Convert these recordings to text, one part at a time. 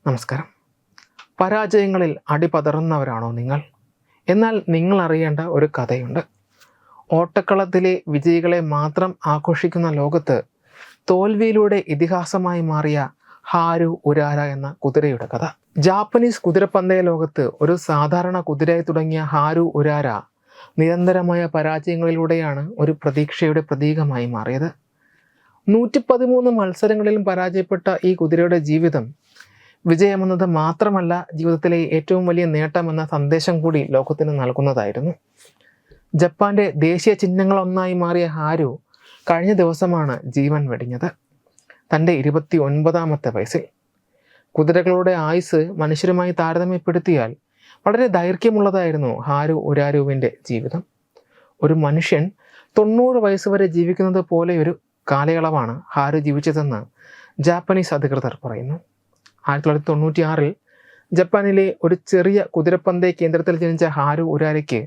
നമസ്കാരം. പരാജയങ്ങളിൽ അടിപതറുന്നവരാണോ നിങ്ങൾ? എന്നാൽ നിങ്ങൾ അറിയേണ്ട ഒരു കഥയുണ്ട്. ഓട്ടക്കളത്തിലെ വിജയികളെ മാത്രം ആഘോഷിക്കുന്ന ലോകത്ത് തോൽവിയിലൂടെ ഇതിഹാസമായി മാറിയ ഹാരു ഉരാര എന്ന കുതിരയുടെ കഥ. ജാപ്പനീസ് കുതിരപ്പന്തയ ലോകത്ത് ഒരു സാധാരണ കുതിരയായി തുടങ്ങിയ ഹാരു ഉരാര നിരന്തരമായ പരാജയങ്ങളിലൂടെയാണ് ഒരു പ്രതീക്ഷയുടെ പ്രതീകമായി മാറിയത്. 113 മത്സരങ്ങളിലും പരാജയപ്പെട്ട ഈ കുതിരയുടെ ജീവിതം വിജയമെന്നത് മാത്രമല്ല, ജീവിതത്തിലെ ഏറ്റവും വലിയ നേട്ടമെന്ന സന്ദേശം കൂടി ലോകത്തിന് നൽകുന്നതായിരുന്നു. ജപ്പാന്റെ ദേശീയ ചിഹ്നങ്ങളൊന്നായി മാറിയ ഹാരു കഴിഞ്ഞ ദിവസമാണ് ജീവൻ വെടിഞ്ഞത്. തൻ്റെ 29ാമത്തെ വയസ്സിൽ. കുതിരകളുടെ ആയുസ് മനുഷ്യരുമായി താരതമ്യപ്പെടുത്തിയാൽ വളരെ ദൈർഘ്യമുള്ളതായിരുന്നു ഹാരു ഉരാരുവിൻ്റെ ജീവിതം. ഒരു മനുഷ്യൻ 90 വയസ്സ് വരെ ജീവിക്കുന്നത് പോലെ ഒരു കാലയളവാണ് ഹാരു ജീവിച്ചതെന്ന് ജാപ്പനീസ് അധികൃതർ പറയുന്നു. 1996 ജപ്പാനിലെ ഒരു ചെറിയ കുതിരപ്പന്തയ കേന്ദ്രത്തിൽ ജനിച്ച ഹാരു ഉരാരയ്ക്ക്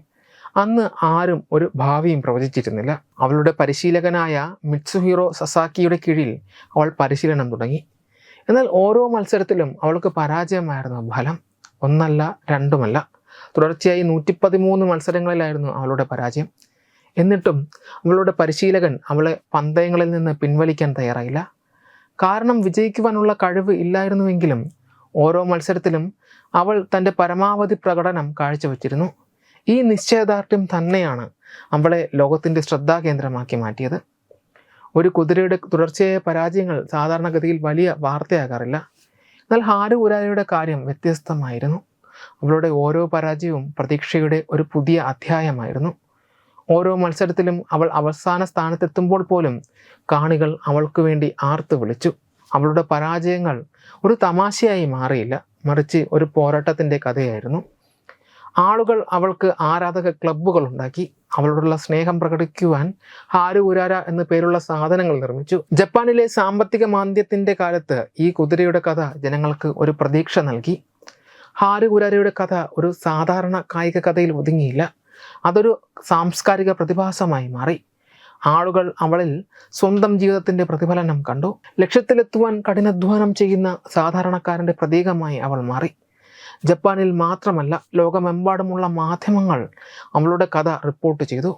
അന്ന് ആരും ഒരു ഭാവിയും പ്രവചിച്ചിരുന്നില്ല. അവളുടെ പരിശീലകനായ മിത്സുഹിറോ സസാക്കിയുടെ കീഴിൽ അവൾ പരിശീലനം തുടങ്ങി. എന്നാൽ ഓരോ മത്സരത്തിലും അവൾക്ക് പരാജയമായിരുന്നു ഫലം. ഒന്നല്ല രണ്ടുമല്ല, തുടർച്ചയായി 113 മത്സരങ്ങളിലായിരുന്നു അവളുടെ പരാജയം. എന്നിട്ടും അവളുടെ പരിശീലകൻ അവളെ പന്തയങ്ങളിൽ നിന്ന് പിൻവലിക്കാൻ തയ്യാറായില്ല. കാരണം വിജയിക്കുവാനുള്ള കഴിവ് ഇല്ലായിരുന്നുവെങ്കിലും ഓരോ മത്സരത്തിലും അവൾ തൻ്റെ പരമാവധി പ്രകടനം കാഴ്ചവെച്ചിരുന്നു. ഈ നിശ്ചയദാർഢ്യം തന്നെയാണ് അവളെ ലോകത്തിൻ്റെ ശ്രദ്ധാകേന്ദ്രമാക്കി മാറ്റിയത്. ഒരു കുതിരയുടെ തുടർച്ചയായ പരാജയങ്ങൾ സാധാരണഗതിയിൽ വലിയ വാർത്തയാകാറില്ല. എന്നാൽ ഹാരു ഉരാരയുടെ കാര്യം വ്യത്യസ്തമായിരുന്നു. അവളുടെ ഓരോ പരാജയവും പ്രതീക്ഷയുടെ ഒരു പുതിയ അധ്യായമായിരുന്നു. ഓരോ മത്സരത്തിലും അവൾ അവസാന സ്ഥാനത്തെത്തുമ്പോൾ പോലും കാണികൾ അവൾക്ക് വേണ്ടി ആർത്തു വിളിച്ചു. അവളുടെ പരാജയങ്ങൾ ഒരു തമാശയായി മാറിയില്ല, മറിച്ച് ഒരു പോരാട്ടത്തിൻ്റെ കഥയായിരുന്നു. ആളുകൾ അവൾക്ക് ആരാധക ക്ലബ്ബുകൾ ഉണ്ടാക്കി. അവളോടുള്ള സ്നേഹം പ്രകടിപ്പിക്കുവാൻ ഹാരു ഉരാര എന്നു പേരുള്ള സാധനങ്ങൾ നിർമ്മിച്ചു. ജപ്പാനിലെ സാമ്പത്തിക മാന്ദ്യത്തിൻ്റെ കാലത്ത് ഈ കുതിരയുടെ കഥ ജനങ്ങൾക്ക് ഒരു പ്രതീക്ഷ നൽകി. ഹാരു ഉരാരയുടെ കഥ ഒരു സാധാരണ കായിക കഥയിൽ ഒതുങ്ങിയില്ല, അതൊരു സാംസ്കാരിക പ്രതിഭാസമായി മാറി. ആളുകൾ അവളിൽ സ്വന്തം ജീവിതത്തിൻ്റെ പ്രതിഫലനം കണ്ടു. ലക്ഷ്യത്തിലെത്തുവാൻ കഠിനാധ്വാനം ചെയ്യുന്ന സാധാരണക്കാരൻ്റെ പ്രതീകമായി അവൾ മാറി. ജപ്പാനിൽ മാത്രമല്ല, ലോകമെമ്പാടുമുള്ള മാധ്യമങ്ങൾ അവളുടെ കഥ റിപ്പോർട്ട് ചെയ്തു.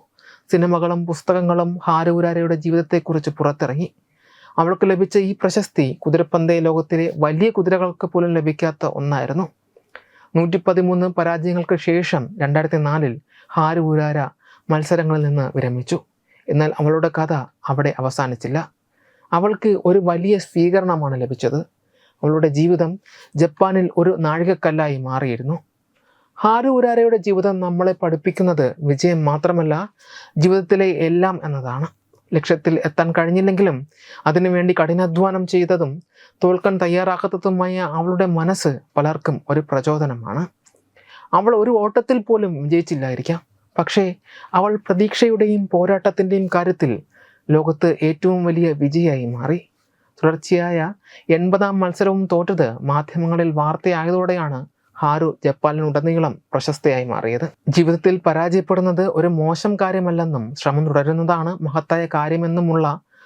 സിനിമകളും പുസ്തകങ്ങളും ഹാരു ഉരാരയുടെ ജീവിതത്തെക്കുറിച്ച് പുറത്തിറങ്ങി. അവൾക്ക് ലഭിച്ച ഈ പ്രശസ്തി കുതിരപ്പന്തയ ലോകത്തിലെ വലിയ കുതിരകൾക്ക് പോലും ലഭിക്കാത്ത ഒന്നായിരുന്നു. 113 പരാജയങ്ങൾക്ക് ശേഷം 2004 ഹാരു ഉരാര മത്സരങ്ങളിൽ നിന്ന് വിരമിച്ചു. എന്നാൽ അവളുടെ കഥ അവിടെ അവസാനിച്ചില്ല. അവൾക്ക് ഒരു വലിയ സ്വീകരണമാണ് ലഭിച്ചത്. അവളുടെ ജീവിതം ജപ്പാനിൽ ഒരു നാഴികക്കല്ലായി മാറിയിരുന്നു. ഹാരു ഉരാരയുടെ ജീവിതം നമ്മളെ പഠിപ്പിക്കുന്നത് വിജയം മാത്രമല്ല, ജീവിതത്തിലെ എല്ലാം എന്നതാണ്. ലക്ഷ്യത്തിൽ എത്താൻ കഴിഞ്ഞില്ലെങ്കിലും അതിനുവേണ്ടി കഠിനാധ്വാനം ചെയ്തതും തോൽക്കാൻ തയ്യാറാക്കാത്തതുമായ അവളുടെ മനസ്സ് പലർക്കും ഒരു പ്രചോദനമാണ്. അവൾ ഒരു ഓട്ടത്തിൽ പോലും വിജയിച്ചില്ലായിരിക്കാം, പക്ഷേ അവൾ പ്രതീക്ഷയുടെയും പോരാട്ടത്തിൻ്റെയും കാര്യത്തിൽ ലോകത്ത് ഏറ്റവും വലിയ വിജയിയായി മാറി. തുടർച്ചയായ 80ാം മത്സരവും തോറ്റത് മാധ്യമങ്ങളിൽ വാർത്തയായതോടെയാണ് ഹാരു ജപ്പാനിലുടനീളം പ്രശസ്തയായി മാറിയത്. ജീവിതത്തിൽ പരാജയപ്പെടുന്നത് ഒരു മോശം കാര്യമല്ലെന്നും ശ്രമം തുടരുന്നതാണ് മഹത്തായ കാര്യമെന്നുമുള്ള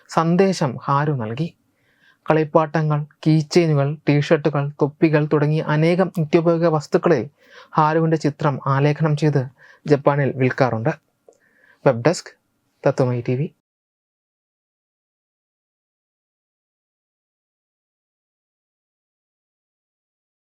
സന്ദേശം ഹാരു നൽകി. കളിപ്പാട്ടങ്ങൾ, കീച്ചെയിനുകൾ, ടീഷർട്ടുകൾ, തൊപ്പികൾ തുടങ്ങിയ അനേകം നിത്യോപയോഗ വസ്തുക്കളിൽ ഹാരുവിൻ്റെ ചിത്രം ആലേഖനം ചെയ്ത് ജപ്പാനിൽ വിൽക്കാറുണ്ട്. Web desk Tatwamayi TV.